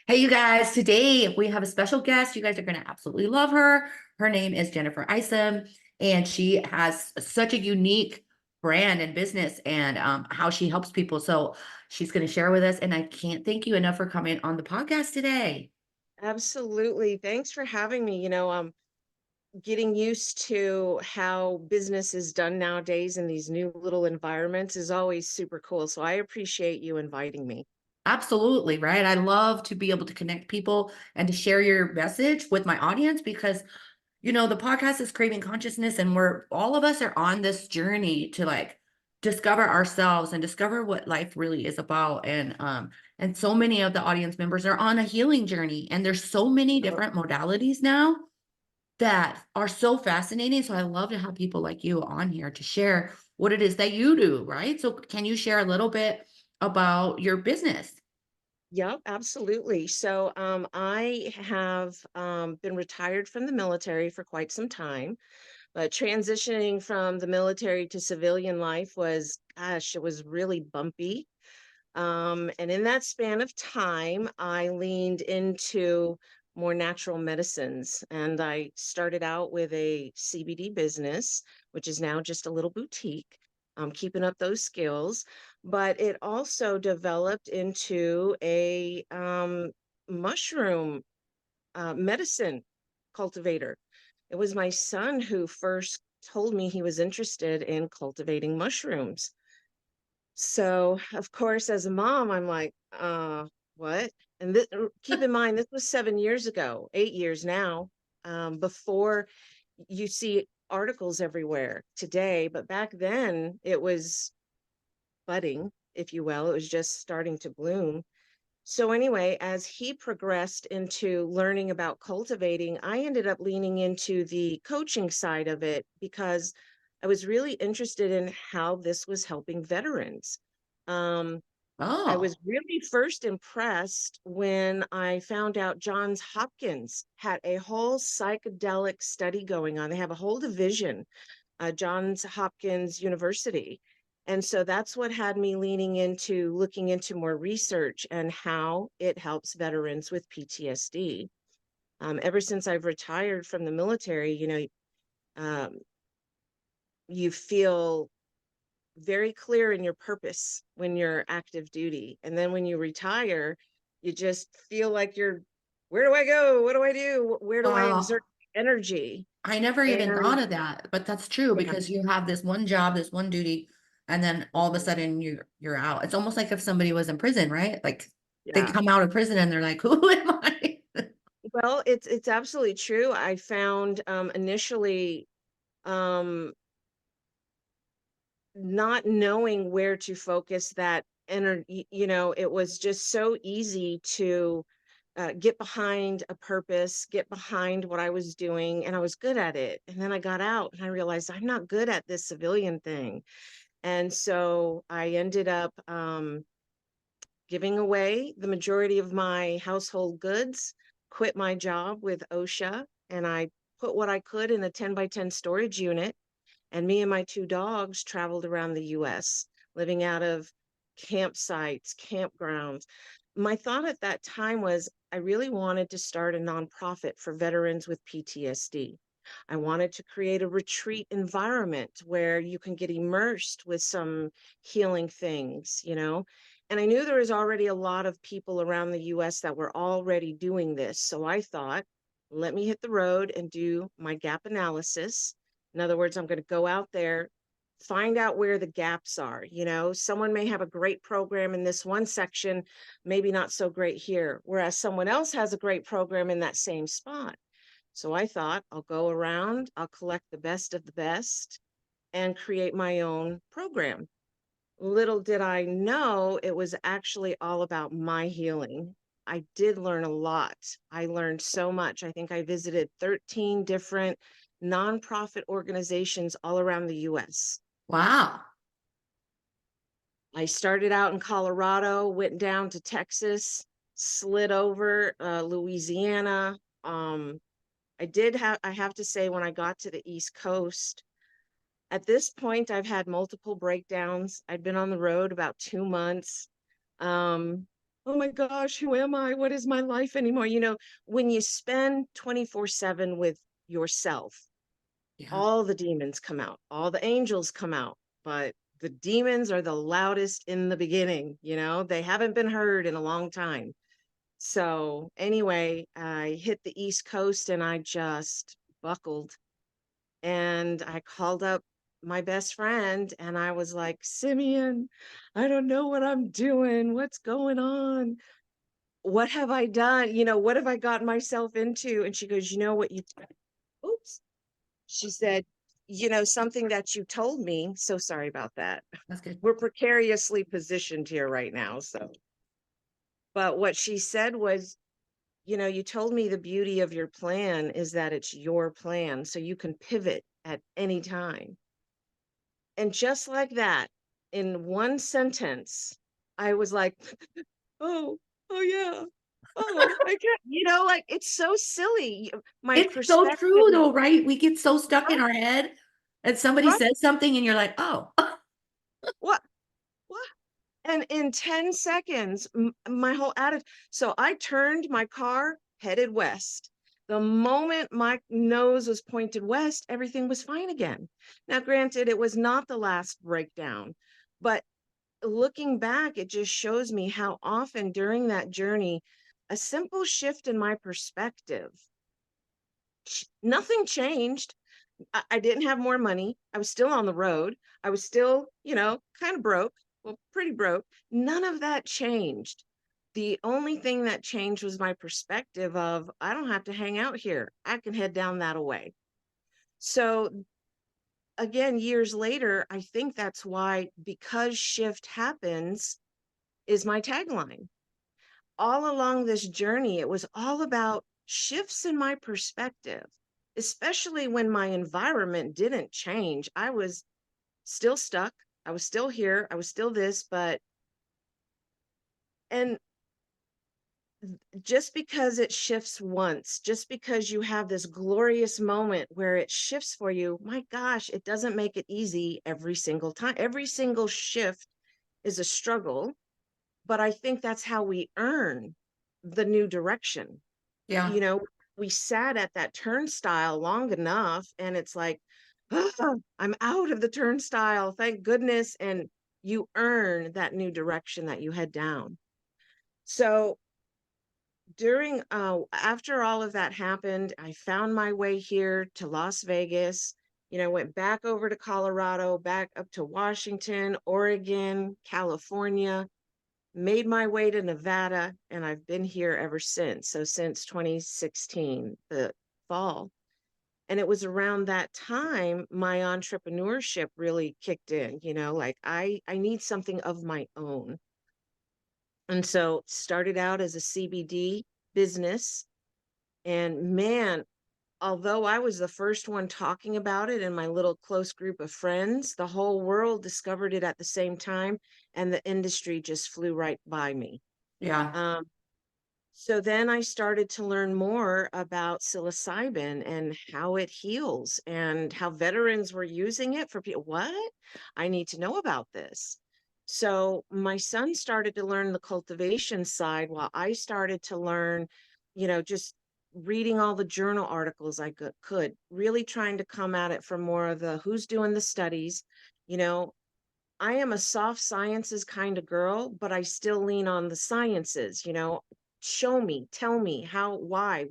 Hey, you guys, today we have a special guest. You guys are going to absolutely love her. Her name is Jennifer Isom, and she has such a unique brand and business and how she helps people. So she's going to share with us, and I can't thank you enough for coming on the podcast today. Absolutely. Thanks for having me. Getting used to how business is done nowadays in these new little environments is always super cool. So I appreciate you inviting me. Absolutely, right? I love to be able to connect people and to share your message with my audience because the podcast is Craving Consciousness, and we're all of us are on this journey to like discover ourselves and discover what life really is about. And so many of the audience members are on a healing journey, and there's so many Oh, different modalities now that are so fascinating. So I love to have people like you on here to share what it is that you do, right? So can you share a little bit about your business? yep, absolutely. So I have been retired from the military for quite some time, but transitioning from the military to civilian life was, gosh, it was really bumpy. And in that span of time, I leaned into more natural medicines. And I started out with a CBD business, which is now just a little boutique. Keeping up those skills, but it also developed into a mushroom medicine cultivator. It was my son who first told me he was interested in cultivating mushrooms. So, of course, as a mom, I'm like, what? And keep in mind, this was 7 years ago, 8 years now, before you see articles everywhere today. But back then, it was budding, if you will. It was just starting to bloom. So, anyway, as he progressed into learning about cultivating, I ended up leaning into the coaching side of it because I was really interested in how this was helping veterans. Um, I Oh, was really first impressed when I found out Johns Hopkins had a whole psychedelic study going on. They have a whole division, Johns Hopkins University. And so that's what had me leaning into looking into more research and how it helps veterans with PTSD. Ever since I've retired from the military, um, you feel very clear in your purpose when you're active duty. And then when you retire, you just feel like where do I go? What do I do? Where do I wow. exert energy? I never even And thought of that, but that's true yeah, because you have this one job, this one duty, and then all of a sudden you're out. It's almost like if somebody was in prison, right? Like they yeah. come out of prison and they're like, "Who am I?" Well, it's absolutely true. I found initially um, not knowing where to focus that energy. It was just so easy to get behind a purpose, get behind what I was doing, and I was good at it. And then I got out and I realized I'm not good at this civilian thing. And so I ended up giving away the majority of my household goods, quit my job with OSHA, and I put what I could in a 10 by 10 storage unit. And me and my two dogs traveled around the US, living out of campsites, campgrounds. My thought at that time was I really wanted to start a nonprofit for veterans with PTSD. I wanted to create a retreat environment where you can get immersed with some healing things. And I knew there was already a lot of people around the US that were already doing this. So I thought, let me hit the road and do my gap analysis. In other words, I'm going to go out there, find out where the gaps are. Someone may have a great program in this one section, maybe not so great here, whereas someone else has a great program in that same spot. So I thought I'll go around, I'll collect the best of the best and create my own program. Little did I know it was actually all about my healing. I did learn a lot. I learned so much. I think I visited 13 different nonprofit organizations all around the US. Wow. I started out in Colorado, went down to Texas, slid over Louisiana. I have to say, when I got to the East Coast, at this point, I've had multiple breakdowns. I'd been on the road about 2 months. Um, oh my gosh, who am I? What is my life anymore? When you spend 24/7 with yourself, Yeah, all the demons come out, all the angels come out, but the demons are the loudest in the beginning, they haven't been heard in a long time. So anyway, I hit the East Coast and I just buckled, and I called up my best friend and I was like, Simeon, I don't know what I'm doing. What's going on? What have I done? What have I gotten myself into? And she goes, oops. She said, something that you told me. So sorry about that. that's good. We're precariously positioned here right now. So, but what she said was, you told me the beauty of your plan is that it's your plan. So you can pivot at any time. And just like that, in one sentence, I was like, oh, oh yeah. Oh, I can't, like it's so silly. My It's so perspective, true though, right? We get so stuck in right, our head and somebody right, says something and you're like, oh, what, what? And in 10 seconds, my whole attitude. So I turned my car, headed west. The moment my nose was pointed west, everything was fine again. Now, granted, it was not the last breakdown, but looking back, it just shows me how often during that journey, a simple shift in my perspective, nothing changed. I didn't have more money. I was still on the road. I was still, kind of broke, well, pretty broke. None of that changed. The only thing that changed was my perspective of I don't have to hang out here. I can head down that away. So again, years later, I think that's why because shift happens is my tagline. All along this journey, it was all about shifts in my perspective, especially when my environment didn't change. I was still stuck. I was still here. I was still this, and just because it shifts once, just because you have this glorious moment where it shifts for you, my gosh, it doesn't make it easy every single time. Every single shift is a struggle, but I think that's how we earn the new direction. yeah, you know, we sat at that turnstile long enough and it's like, "Ah, I'm out of the turnstile, thank goodness." And you earn that new direction that you head down. So after all of that happened, I found my way here to Las Vegas, went back over to Colorado, back up to Washington, Oregon, California, made my way to Nevada, and I've been here ever since. So since 2016, the fall. And it was around that time my entrepreneurship really kicked in, like I need something of my own. And so started out as a CBD business. And man, although I was the first one talking about it in my little close group of friends, the whole world discovered it at the same time, and the industry just flew right by me. yeah, Um, So then I started to learn more about psilocybin and how it heals and how veterans were using it for people. What? I need to know about this. So my son started to learn the cultivation side while I started to learn, just reading all the journal articles I could, really trying to come at it from more of the who's doing the studies. You know, I am a soft sciences kind of girl, but I still lean on the sciences, show me, tell me how, why,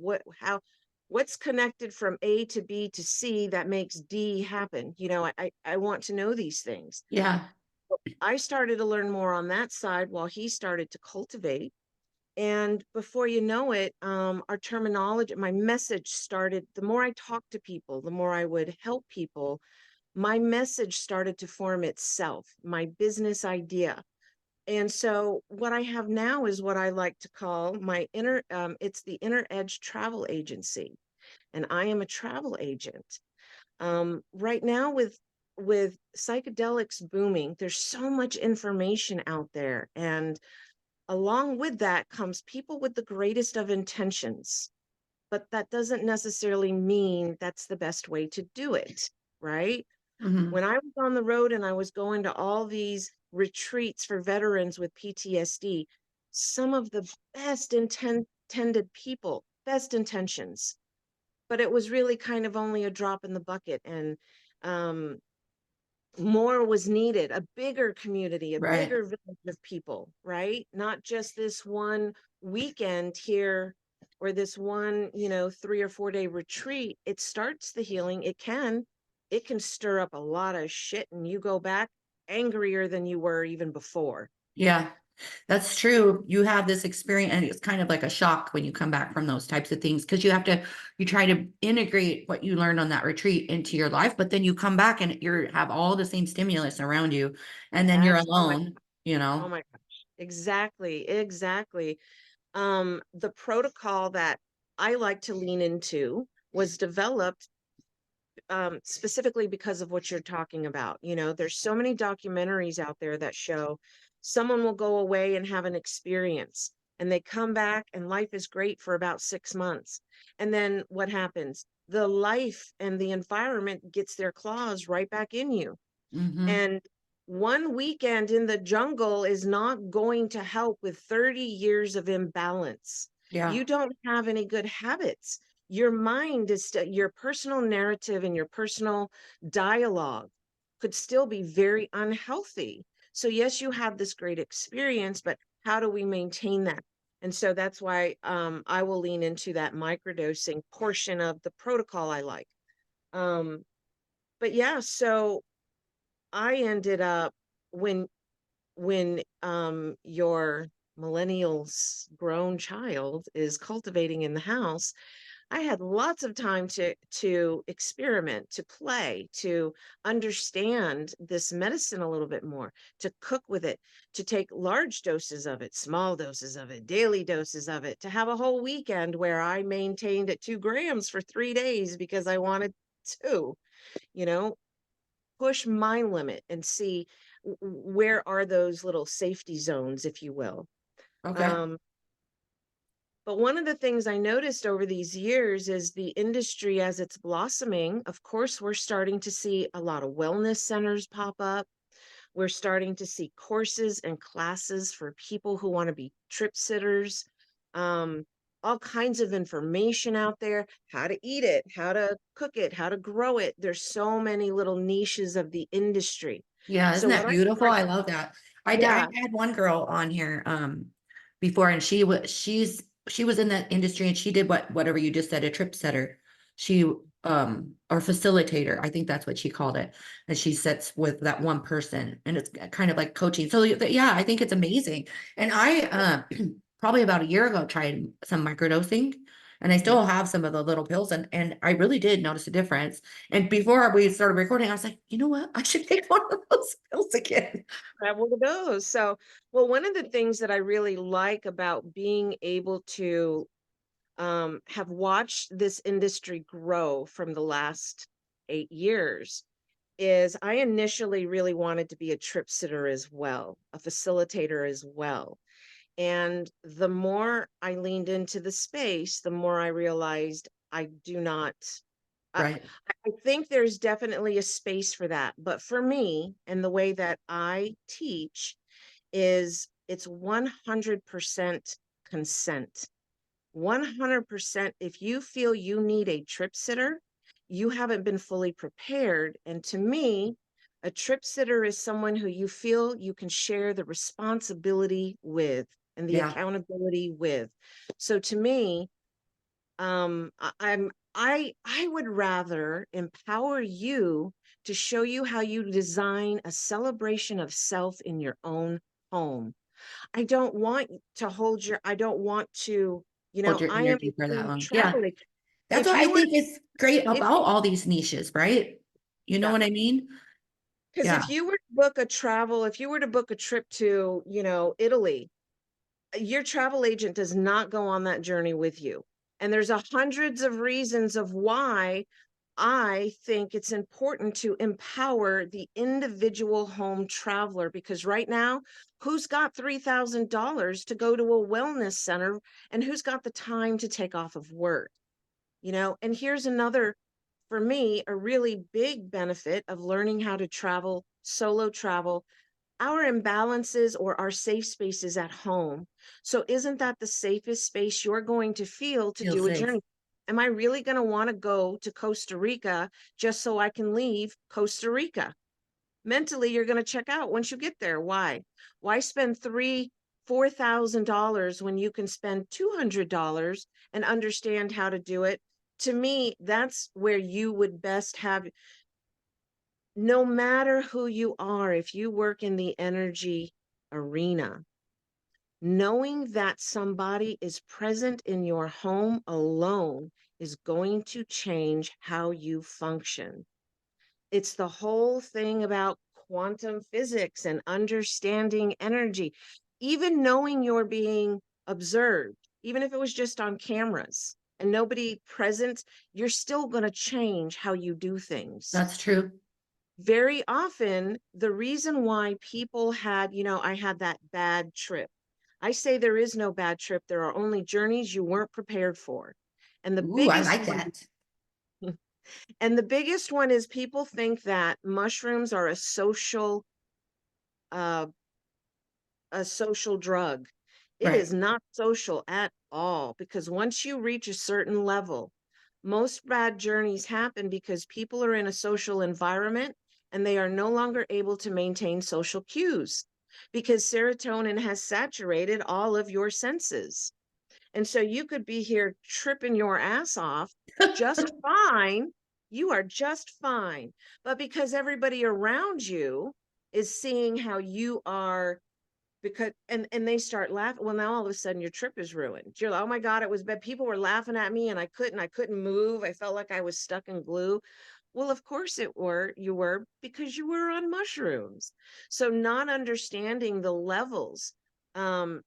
what's connected from A to B to C that makes D happen. I want to know these things. yeah, I started to learn more on that side while he started to cultivate. And before you know it, our terminology, my message started, the more I talked to people, the more I would help people, my message started to form itself, my business idea. And so what I have now is what I like to call it's the Inner Edge Travel Agency. And I am a travel agent. Right now with psychedelics booming, there's so much information out there. And along with that comes people with the greatest of intentions. But that doesn't necessarily mean that's the best way to do it, right? hmm, When I was on the road and I was going to all these retreats for veterans with PTSD, some of the best intended people, best intentions, but it was really kind of only a drop in the bucket. And um, more was needed, a bigger community, a Right. bigger village of people, right? Not just this one weekend here or this one, 3 or 4 day retreat. It starts the healing. It can stir up a lot of shit and you go back angrier than you were even before. Yeah. That's true. You have this experience, and it's kind of like a shock when you come back from those types of things because you try to integrate what you learned on that retreat into your life, but then you come back and you have all the same stimulus around you, and then you're Oh my, alone, you oh know? my gosh. Exactly, exactly. The protocol that I like to lean into was developed specifically because of what you're talking about. There's so many documentaries out there that show someone will go away and have an experience and they come back and life is great for about 6 months. And then what happens? The life and the environment gets their claws right back in you. Hmm. And one weekend in the jungle is not going to help with 30 years of imbalance. Yeah. You don't have any good habits. Your mind is still, your personal narrative and your personal dialogue could still be very unhealthy. So, yes, you have this great experience, but how do we maintain that? And so that's why I will lean into that microdosing portion of the protocol I like. Um, but yeah, so I ended up when your millennials grown child is cultivating in the house, I had lots of time to experiment, to play, to understand this medicine a little bit more, to cook with it, to take large doses of it, small doses of it, daily doses of it, to have a whole weekend where I maintained at 2 grams for 3 days because I wanted to, you know, push my limit and see where are those little safety zones, if you will. Okay. Um, but one of the things I noticed over these years is the industry as it's blossoming. Of course, we're starting to see a lot of wellness centers pop up. We're starting to see courses and classes for people who want to be trip sitters. Um, all kinds of information out there, how to eat it, how to cook it, how to grow it. There's so many little niches of the industry. Yeah, isn't So that what I beautiful? start, I love that. I yeah, had one girl on here before, and she was in that industry, and she did whatever you just said, a trip setter. She or facilitator, I think that's what she called it. And she sits with that one person, and it's kind of like coaching. So yeah, I think it's amazing. And I probably about a year ago tried some microdosing, and I mhm, still have some of the little pills, and I really did notice a difference. And before we started recording, I was like, you know what? I should take one of those pills again. grab one of those. So, well, one of the things that I really like about being able to have watched this industry grow from the last 8 years is I initially really wanted to be a trip sitter as well, a facilitator as well. And the more I leaned into the space, the more I realized I do not. I, Right. I think there's definitely a space for that. But for me, and the way that I teach is it's 100% consent. 100%. If you feel you need a trip sitter, you haven't been fully prepared. And to me, a trip sitter is someone who you feel you can share the responsibility with and the Yeah. accountability with. So to me, I would rather empower you to show you how you design a celebration of self in your own home. I don't want to hold your, I don't want to, Hold your I am energy for that a long. Yeah. travel agent. That's If what I you were, think is great if about all these niches, right? You know yeah, what I mean? because Yeah. if you were to book a trip to, Italy, your travel agent does not go on that journey with you. And there's hundreds of reasons of why I think it's important to empower the individual home traveler because right now, who's got $3,000 to go to a wellness center and who's got the time to take off of work? And here's another, for me, a really big benefit of learning how to travel, solo travel. our imbalances or our safe spaces at home. So isn't that the safest space you're going to feel to Feel do a safe. journey? Am I really going to want to go to Costa Rica just so I can leave Costa Rica? Mentally, you're going to check out once you get there. Why? Why spend $4,000 when you can spend $200 and understand how to do it? To me, that's where you would best have, no matter who you are, if you work in the energy arena, knowing that somebody is present in your home alone is going to change how you function. It's the whole thing about quantum physics and understanding energy. Even knowing you're being observed, even if it was just on cameras and nobody present, you're still going to change how you do things. That's true. Very often, the reason why people had, I had that bad trip. I say there is no bad trip. There are only journeys you weren't prepared for. And the Ooh, I biggest like one, that. and the biggest one is people think that mushrooms are uh, a social drug. It is Right. not social at all, because once you reach a certain level, most bad journeys happen because people are in a social environment and they are no longer able to maintain social cues because serotonin has saturated all of your senses. And so you could be here tripping your ass off just fine. You are just fine. But because everybody around you is seeing how you are, because and they start laughing, well, now all of a sudden your trip is ruined. You're like, oh my God, it was bad. People were laughing at me and I couldn't move. I felt like I was stuck in glue. Well, of course you were, because you were on mushrooms. So not understanding the levels. Um,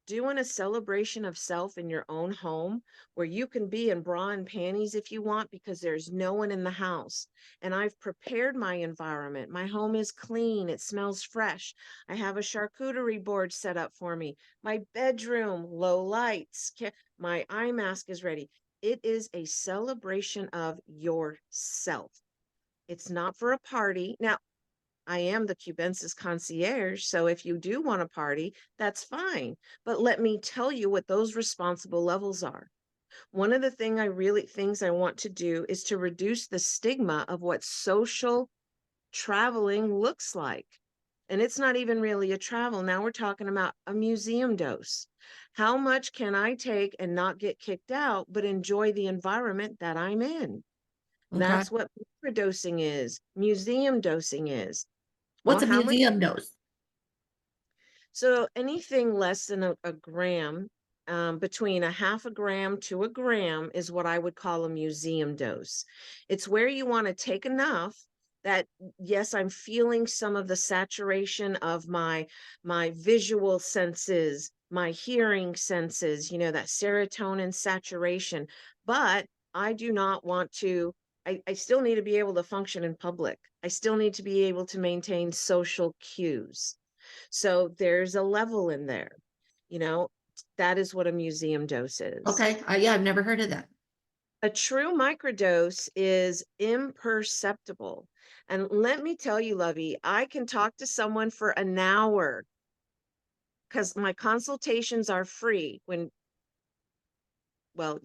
Doing a celebration of self in your own home where you can be in bra and panties if you want because there's no one in the house. And I've prepared my environment. My home is clean, it smells fresh. I have a charcuterie board set up for me. My bedroom, low lights, my eye mask is ready. It is a celebration of yourself. It's not for a party. Now, I am the Cubensis concierge, so if you do want a party, that's fine. But let me tell you what those responsible levels are. One of the things I want to do is to reduce the stigma of what social traveling looks like. And it's not even really a travel. Now we're talking about a museum dose. How much can I take and not get kicked out, but enjoy the environment that I'm in? Okay. That's what microdosing is, museum dosing is. What's a How much? museum dose? So anything less than a gram, between a half a gram to a gram is what I would call a museum dose. It's where you want to take enough that, yes, I'm feeling some of the saturation of my visual senses, my hearing senses, that serotonin saturation, but I do not want to. I still need to be able to function in public. I still need to be able to maintain social cues. So there's a level in there, you know, that is what a museum dose is. Okay. Yeah, I've never heard of that. A true microdose is imperceptible. And let me tell you, Lovey, I can talk to someone for an hour because my consultations are free when, well,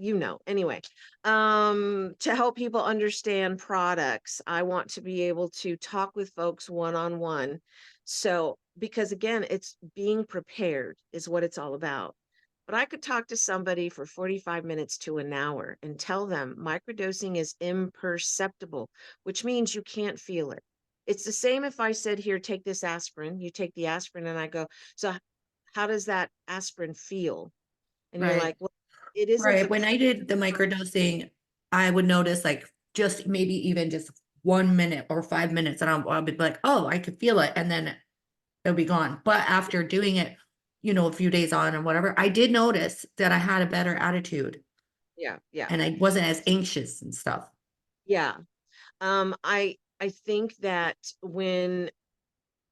anyway, to help people understand products. I want to be able to talk with folks one-on-one. So, because again, it's being prepared is what it's all about. But I could talk to somebody for 45 minutes to an hour and tell them microdosing is imperceptible, which means you can't feel it. It's the same if I said, here, take this aspirin. You take the aspirin and I go, so how does that aspirin feel? And you're Right. like, well, it isn't Right. the When I did the microdosing, I would notice like just maybe even just 1 minute or 5 minutes, and I'll be like, oh, I could feel it. And then it'll be gone. But after doing it, a few days on or whatever, I did notice that I had a better attitude yeah, yeah, and I wasn't as anxious and stuff. yeah. I think that when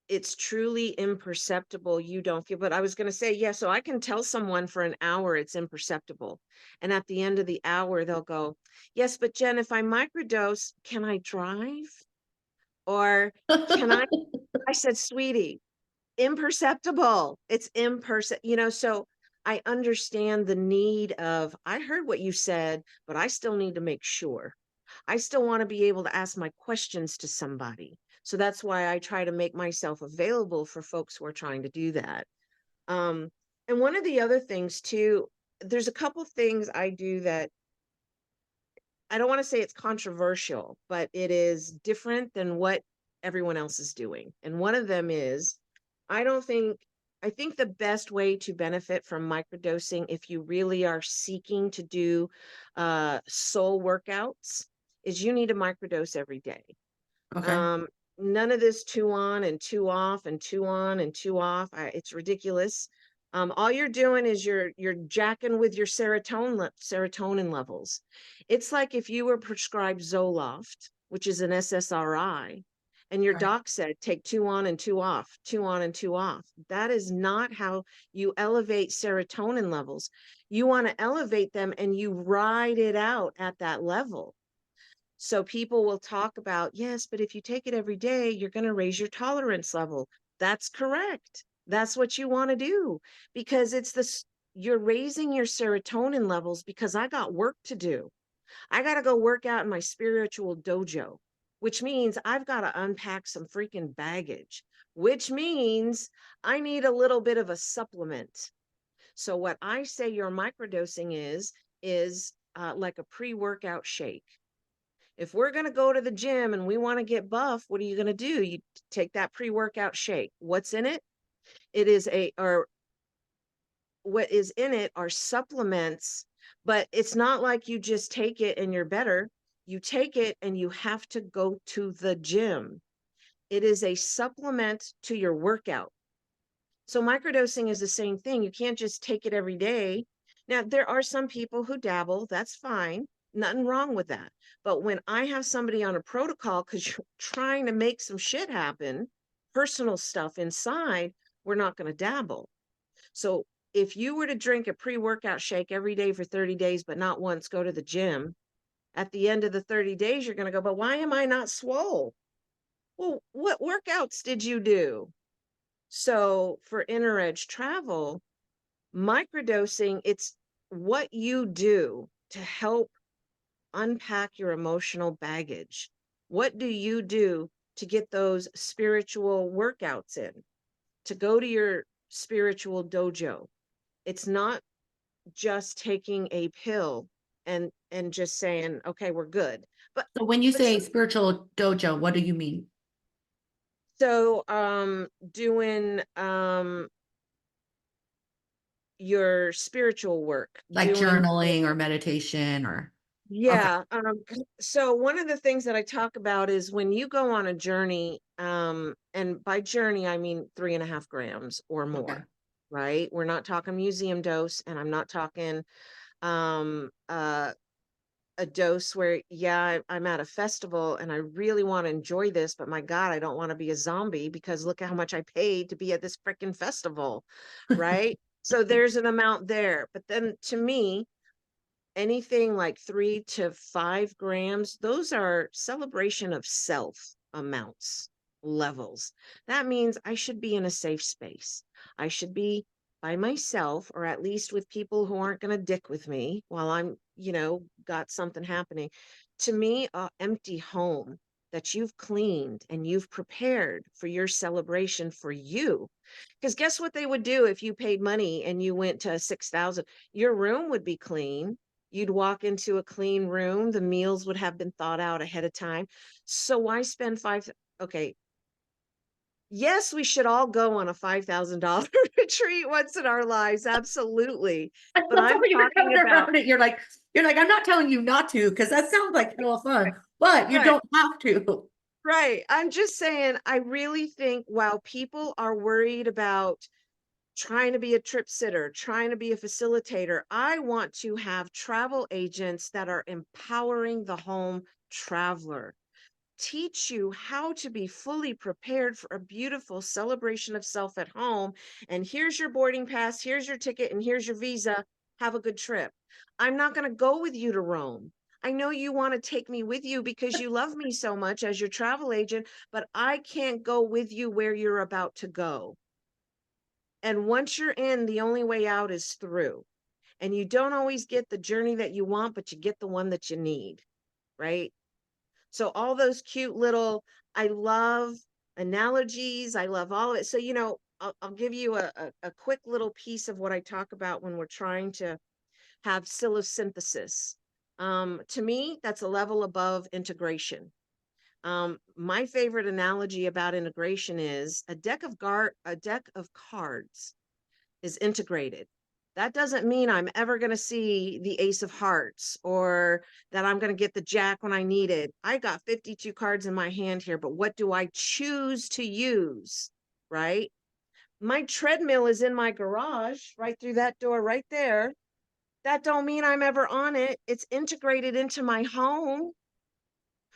it's truly imperceptible, you don't feel. But I was going to say, yeah, so I can tell someone for an hour it's imperceptible. And at the end of the hour, they'll go, yes, but Jen, if I microdose, can I drive? Or can I? I said, sweetie, imperceptible. It's so I understand the need of, I heard what you said, but I still need to make sure. I still want to be able to ask my questions to somebody. So that's why I try to make myself available for folks who are trying to do that. Um, and one of the other things too, there's a couple things I do that I don't want to say it's controversial, but it is different than what everyone else is doing. And one of them is, I don't think, I think the best way to benefit from microdosing, if you really are seeking to do soul workouts, is you need to microdose every day. Okay. Um, None of this two on and two off and two on and two off. It's ridiculous. All you're doing is you're jacking with your serotonin levels. It's like if you were prescribed Zoloft, which is an SSRI, and your Right. doc said take two on and two off, two on and two off. That is not how you elevate serotonin levels. You want to elevate them and you ride it out at that level. So people will talk about, yes, but if you take it every day, you're going to raise your tolerance level. That's correct. That's what you want to do because you're raising your serotonin levels because I got work to do. I got to go work out in my spiritual dojo, which means I've got to unpack some freaking baggage, which means I need a little bit of a supplement. So what I say your microdosing is like a pre-workout shake. If we're going to go to the gym and we want to get buff, what are you going to do? You take that pre-workout shake. What's in it? It is or what is in it are supplements, but it's not like you just take it and you're better. You take it and you have to go to the gym. It is a supplement to your workout. So microdosing is the same thing. You can't just take it every day. Now, there are some people who dabble. That's fine. Nothing wrong with that. But when I have somebody on a protocol because you're trying to make some shit happen, personal stuff inside, we're not going to dabble. So if you were to drink a pre-workout shake every day for 30 days, but not once go to the gym, at the end of the 30 days, you're going to go, but why am I not swole? Well, what workouts did you do? So for inner edge travel, microdosing, it's what you do to help unpack your emotional baggage. What do you do to get those spiritual workouts in, to go to your spiritual dojo? It's not just taking a pill and just saying, okay, we're good. But So when you but say spiritual dojo, what do you mean? so doing your spiritual work, Like doing journaling or meditation or okay. yeah. So one of the things that I talk about is when you go on a journey, and by journey, I mean 3.5 grams or Okay. more, right? We're not talking museum dose, and I'm not talking um uh a dose where, yeah, I'm at a festival and I really want to enjoy this, but my God, I don't want to be a zombie because look at how much I paid to be at this freaking festival, right? So there's an amount there. But then to me, anything like 3 to 5 grams, those are celebration of self amounts, levels. That means I should be in a safe space. I should be by myself, or at least with people who aren't going to dick with me while I'm, got something happening. To me, a empty home that you've cleaned and you've prepared for your celebration for you. Because guess what they would do if you paid money and you went to 6,000? Your room would be clean. You'd walk into a clean room. The meals would have been thought out ahead of time. So why spend five? Okay. Yes, we should all go on a $5,000 retreat once in our lives. Absolutely. I But love how I'm you're talking coming about, around it. You're like, I'm not telling you not to, because that sounds like hell of fun, but you right, don't have to. right. I'm just saying, I really think while people are worried about trying to be a trip sitter, trying to be a facilitator, I want to have travel agents that are empowering the home traveler, teach you how to be fully prepared for a beautiful celebration of self at home. And here's your boarding pass, here's your ticket, and here's your visa. Have a good trip. I'm not going to go with you to Rome. I know you want to take me with you because you love me so much as your travel agent, but I can't go with you where you're about to go. And once you're in, the only way out is through. And you don't always get the journey that you want, but you get the one that you need, right? So all those cute little, I love analogies. I love all of it. So, I'll give you a quick little piece of what I talk about when we're trying to have psilocynthesis. To me, that's a level above integration. My favorite analogy about integration is a deck of cards is integrated. That doesn't mean I'm ever going to see the ace of hearts or that I'm going to get the jack when I need it. I got 52 cards in my hand here, but what do I choose to use? Right? My treadmill is in my garage, right through that door right there. That don't mean I'm ever on it. It's integrated into my home.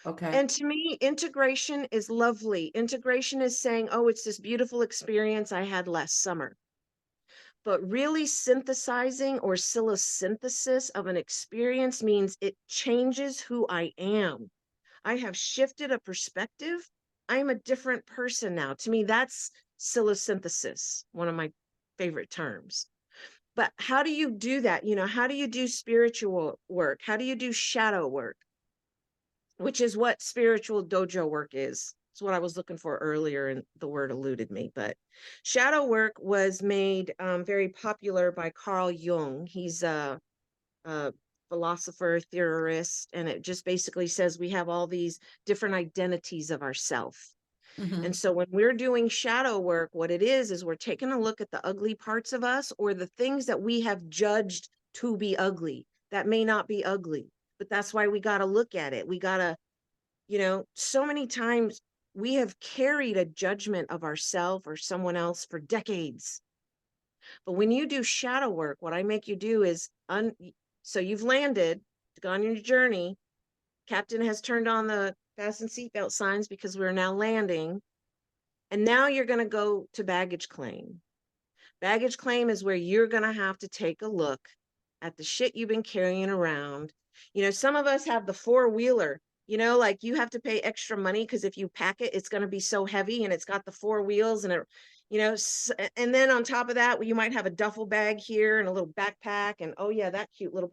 Okay. And to me, integration is lovely. Integration is saying, oh, it's this beautiful experience I had last summer. But really synthesizing or psilosynthesis of an experience means it changes who I am. I have shifted a perspective. I'm a different person now. To me, that's psilosynthesis, one of my favorite terms. But how do you do that? How do you do spiritual work? How do you do shadow work? Which is what spiritual dojo work is. It's what I was looking for earlier, and the word eluded me. But shadow work was made very popular by Carl Jung. He's a philosopher, theorist, and it just basically says we have all these different identities of ourself. And Hmm. so when we're doing shadow work, what it is we're taking a look at the ugly parts of us or the things that we have judged to be ugly that may not be ugly. But that's why we got to look at it. We got to, so many times we have carried a judgment of ourselves or someone else for decades. But when you do shadow work, what I make you do is, so you've landed, gone on your journey, captain has turned on the fasten seatbelt signs because we're now landing. And now you're going to go to baggage claim. Baggage claim is where you're going to have to take a look at the shit you've been carrying around. Some of us have the four-wheeler, like you have to pay extra money because if you pack it, it's going to be so heavy and it's got the four wheels and and then on top of that, you might have a duffel bag here and a little backpack and oh yeah, that cute little,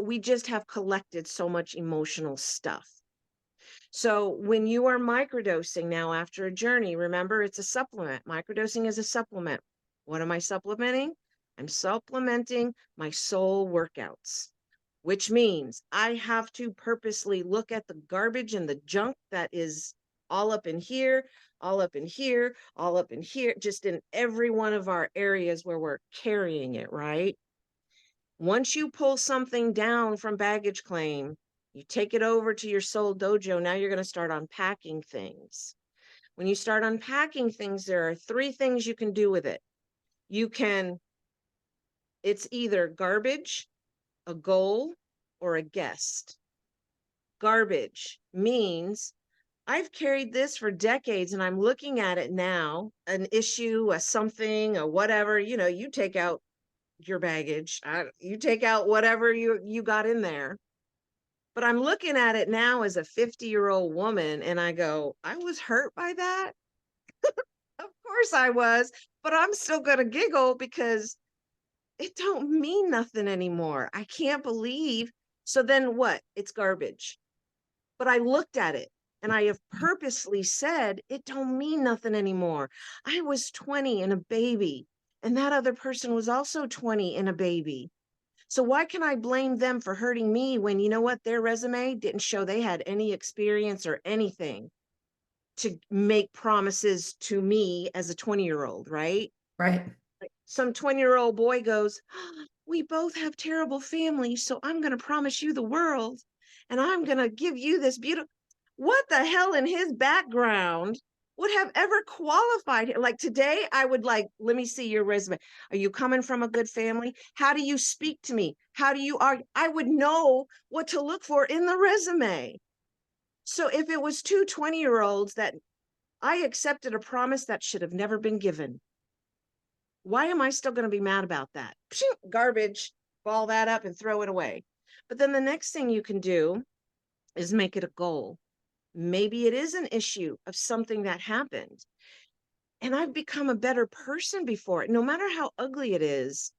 we just have collected so much emotional stuff. So when you are microdosing now after a journey, remember it's a supplement. Microdosing is a supplement. What am I supplementing? I'm supplementing my soul workouts, which means I have to purposely look at the garbage and the junk that is all up in here, all up in here, all up in here, just in every one of our areas where we're carrying it, right? Once you pull something down from baggage claim, you take it over to your soul dojo. Now you're going to start unpacking things. When you start unpacking things, there are three things you can do with it. It's either garbage, a goal, or a guest. Garbage means I've carried this for decades and I'm looking at it now, an issue, a something, a whatever, you take out your baggage, you take out whatever you got in there. But I'm looking at it now as a 50-year-old woman and I go, I was hurt by that. Of course I was, but I'm still going to giggle because it don't mean nothing anymore. I can't believe. So then what? It's garbage. But I looked at it and I have purposely said it don't mean nothing anymore. I was 20 and a baby, and that other person was also 20 and a baby. So why can I blame them for hurting me when you know what? Their resume didn't show they had any experience or anything to make promises to me as a 20-year-old, right? Right. Some 20-year-old boy goes, we both have terrible families, so I'm going to promise you the world and I'm going to give you this beautiful. What the hell in his background would have ever qualified him? Like today, I would like, let me see your resume. Are you coming from a good family? How do you speak to me? How do you argue? I would know what to look for in the resume. So if it was two 20-year-olds that I accepted a promise that should have never been given, why am I still going to be mad about that? Garbage, ball that up and throw it away. But then the next thing you can do is make it a goal. Maybe it is an issue of something that happened. And I've become a better person before it. No matter how ugly it is,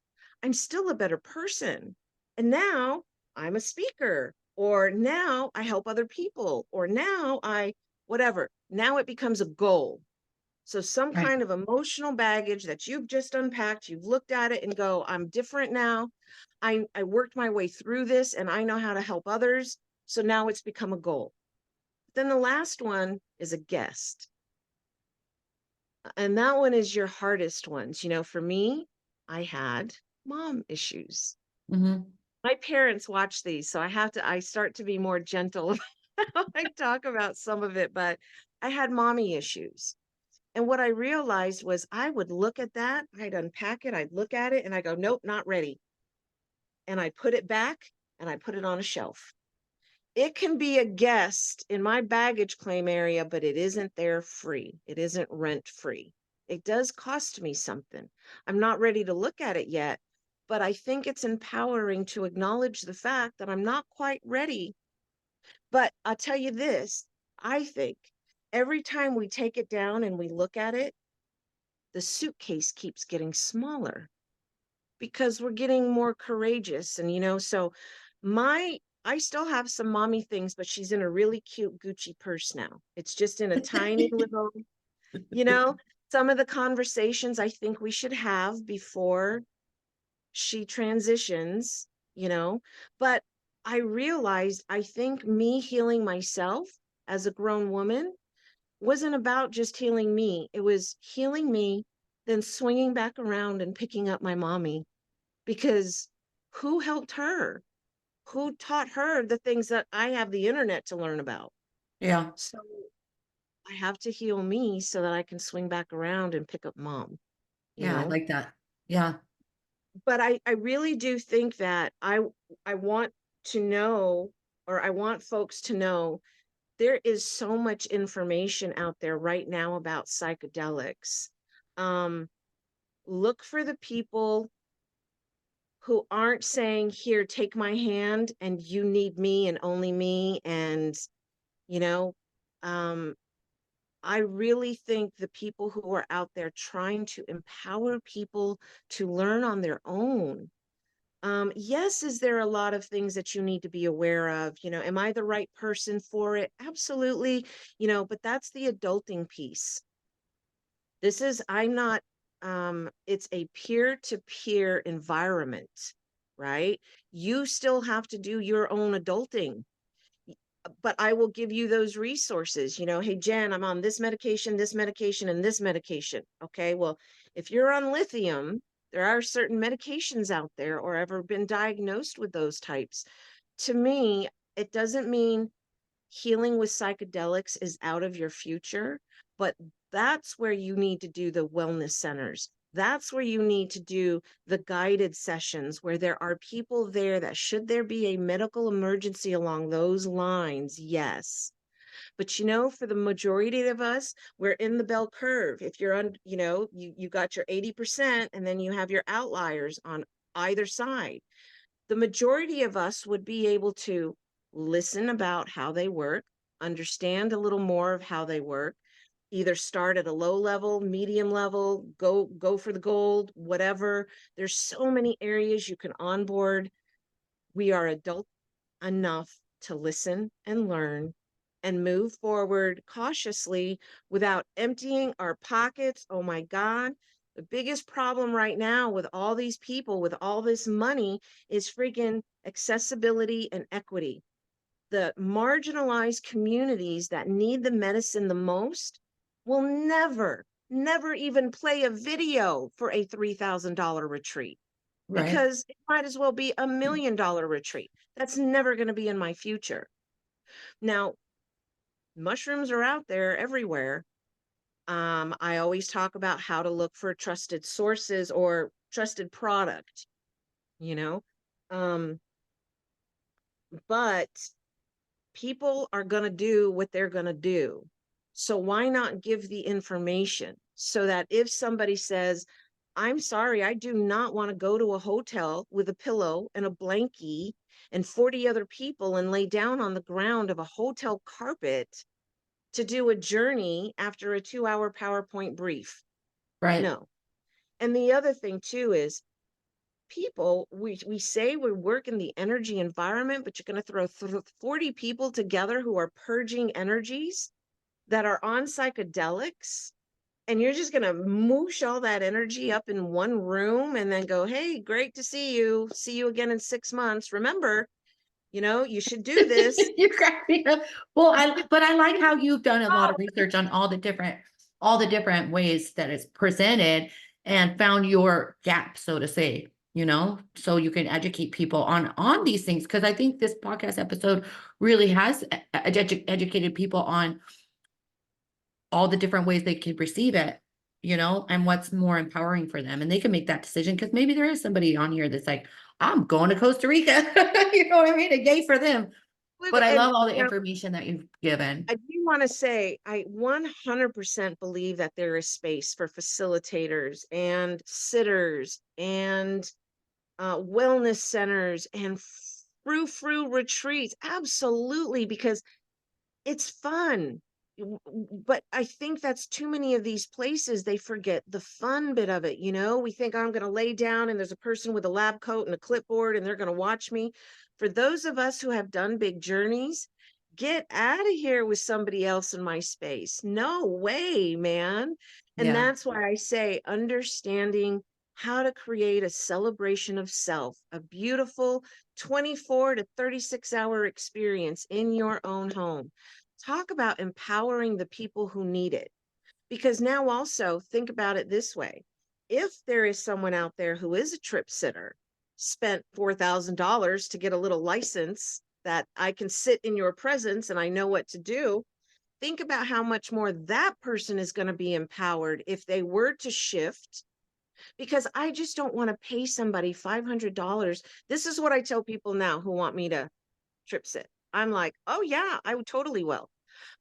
I'm still a better person. And now I'm a speaker, or now I help other people, or now I, whatever. Now it becomes a goal. So some Right. kind of emotional baggage that you've just unpacked, you've looked at it and go, I'm different now. I worked my way through this and I know how to help others. So now it's become a goal. Then the last one is a guest. And that one is your hardest ones. You know, for me, I had mom issues. Hmm. My parents watch these, so I start to be more gentle about how I talk about some of it, but I had mommy issues. And what I realized was I would look at that, I'd unpack it, I'd look at it, and I go, nope, not ready. And I put it back and I put it on a shelf. It can be a guest in my baggage claim area, but it isn't there free. It isn't rent free. It does cost me something. I'm not ready to look at it yet, but I think it's empowering to acknowledge the fact that I'm not quite ready. But I'll tell you this, I think every time we take it down and we look at it, the suitcase keeps getting smaller because we're getting more courageous. And, so my, I still have some mommy things, but she's in a really cute Gucci purse now. It's just in a tiny little, you know, some of the conversations I think we should have before she transitions, but I realized I think me healing myself as a grown woman wasn't about just healing me. It was healing me, then swinging back around and picking up my mommy because who helped her? Who taught her the things that I have the internet to learn about? Yeah. So I have to heal me so that I can swing back around and pick up mom, you Yeah. I know? like that. Yeah. But I really do think that I want to know, or I want folks to know, there is so much information out there right now about psychedelics. Um, Look for the people who aren't saying, here, take my hand and you need me and only me. And, you know, um, I really think the people who are out there trying to empower people to learn on their own. Yes, is there a lot of things that you need to be aware of? Am I the right person for it? Absolutely, but that's the adulting piece. I'm not, it's a peer-to-peer environment, right? You still have to do your own adulting, but I will give you those resources. Hey, Jen, I'm on this medication, and this medication. Okay, well, if you're on lithium, there are certain medications out there, or ever been diagnosed with those types. To me, it doesn't mean healing with psychedelics is out of your future, but that's where you need to do the wellness centers. That's where you need to do the guided sessions where there are people there that, should there be a medical emergency along those lines, yes. But for the majority of us, we're in the bell curve. If you're on, you got your 80% and then you have your outliers on either side. The majority of us would be able to listen about how they work, understand a little more of how they work, either start at a low level, medium level, go for the gold, whatever. There's so many areas you can onboard. We are adult enough to listen and learn and move forward cautiously without emptying our pockets. Oh my God. The biggest problem right now with all these people with all this money is freaking accessibility and equity. The marginalized communities that need the medicine the most will never even play a video for a $3,000 retreat, Right. because it might as well be $1 million retreat. That's never going to be in my future. Now, mushrooms are out there everywhere. I always talk about how to look for trusted sources or trusted product, you know. Um, but people are going to do what they're going to do. So why not give the information so that if somebody says, I'm sorry, I do not want to go to a hotel with a pillow and a blankie and 40 other people and lay down on the ground of a hotel carpet to do a journey after a 2-hour PowerPoint brief. Right. No. And the other thing too is people, we say we work in the energy environment, but you're going to throw 40 people together who are purging energies that are on psychedelics, and you're just going to moosh all that energy up in one room and then go, hey, great to see you. See you again in 6 months. Remember, you should do this. You crack me up. Well, but I like how you've done a lot of research on all the different ways that it's presented and found your gap, so to say, so you can educate people on these things. Because I think this podcast episode really has educated people on all the different ways they could receive it, and what's more empowering for them. And they can make that decision because maybe there is somebody on here that's like, I'm going to Costa Rica. You know what I mean? A yay for them. But I And love all the information that you've given. I do want to say, I 100% believe that there is space for facilitators and sitters and wellness centers and frou-frou retreats. Absolutely, because it's fun. But I think that's too many of these places, they forget the fun bit of it. We think I'm going to lay down and there's a person with a lab coat and a clipboard and they're going to watch me. For those of us who have done big journeys, get out of here with somebody else in my space. No way, man. And Yeah. that's why I say understanding how to create a celebration of self, a beautiful 24 to 36-hour experience in your own home. Talk about empowering the people who need it. Because now also think about it this way. If there is someone out there who is a trip sitter, spent $4,000 to get a little license that I can sit in your presence and I know what to do, think about how much more that person is going to be empowered if they were to shift. Because I just don't want to pay somebody $500. This is what I tell people now who want me to trip sit. I'm like, oh yeah, I would totally will.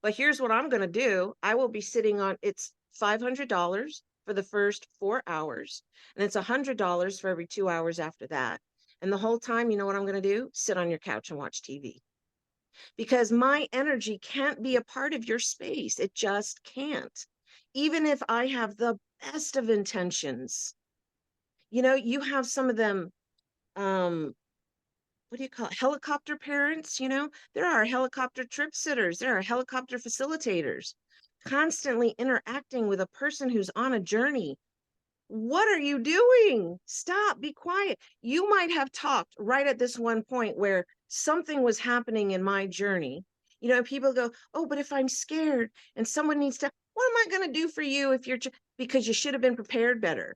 But here's what I'm going to do. I will be sitting on, it's $500 for the first 4 hours, and it's $100 for every 2 hours after that. And the whole time, you know what I'm going to do? Sit on your couch and watch TV. Because my energy can't be a part of your space. It just can't. Even if I have the best of intentions, you have some of them, what do you call it? Helicopter parents, there are helicopter trip sitters, there are helicopter facilitators constantly interacting with a person who's on a journey. What are you doing? Stop, be quiet. You might have talked right at this one point where something was happening in my journey. People go, oh, but if I'm scared and someone needs to, what am I going to do for you if you're, because you should have been prepared better.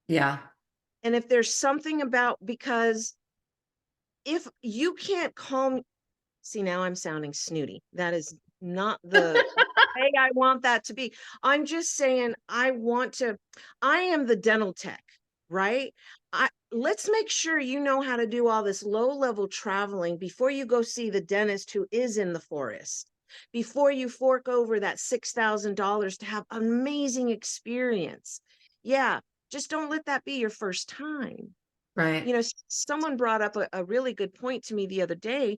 Yeah. And if there's something about, because if you can't calm, see, now I'm sounding snooty. That is not the way I want that to be. I'm just saying I am the dental tech, right? Let's make sure you know how to do all this low-level traveling before you go see the dentist who is in the forest, before you fork over that $6,000 to have an amazing experience. Yeah, just don't let that be your first time. Right. Someone brought up a really good point to me the other day.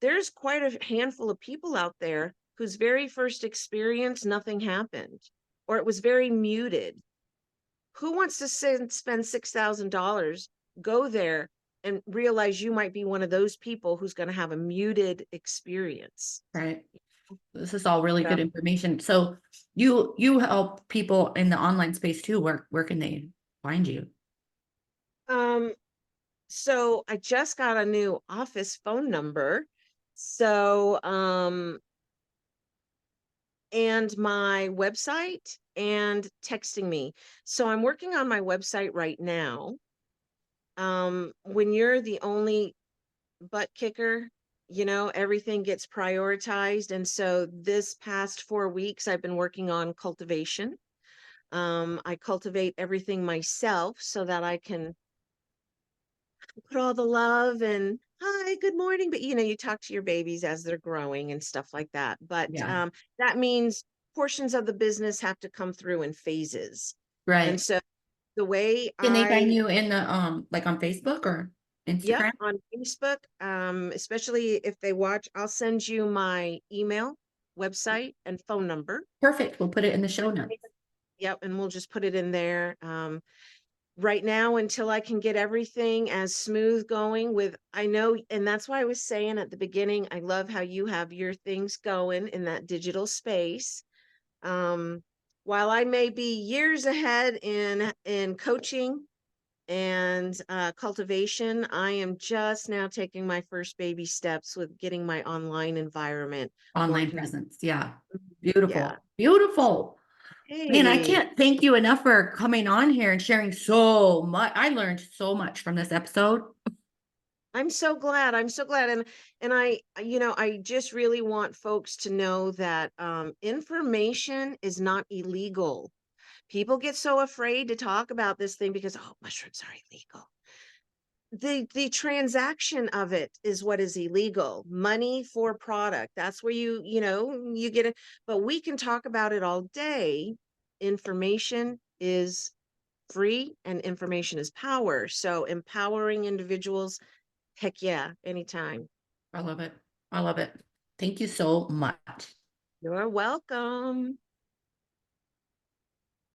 There's quite a handful of people out there whose very first experience, nothing happened, or it was very muted. Who wants to spend $6,000, go there, and realize you might be one of those people who's going to have a muted experience? Right. This is all really So, good information. So you help people in the online space too. Where can they find you? um, so I just got a new office phone number. So, and my website and texting me. So I'm working on my website right now. When you're the only butt kicker, everything gets prioritized. And so this past 4 weeks, I've been working on cultivation. I cultivate everything myself so that I can put all the love and hi, good morning. But you talk to your babies as they're growing and stuff like that. But Yeah. that means portions of the business have to come through in phases. And Right. so the way Can they find you in the like on Facebook or yep, Instagram? on Facebook, especially if they watch, I'll send you my email, website, and phone number. Perfect. We'll put it in the show notes. Yep, and we'll just put it in there. Right now, until I can get everything as smooth going with, I know, and that's why I was saying at the beginning, I love how you have your things going in that digital space. Um, while I may be years ahead in coaching and cultivation, I am just now taking my first baby steps with getting my online environment more Online conducive. presence. Yeah. Yeah. Beautiful. Beautiful. Man, I Hey, can't thank you enough for coming on here and sharing so much. I learned so much from this episode. I'm so glad. I'm so glad. And I just really want folks to know that information is not illegal. People get so afraid to talk about this thing because, oh, mushrooms are illegal. The transaction of it is what is illegal. Money for product. That's where you get it. But we can talk about it all day. Information is free and information is power. So empowering individuals, heck yeah, anytime. I love it. I love it. Thank you so much. You're welcome.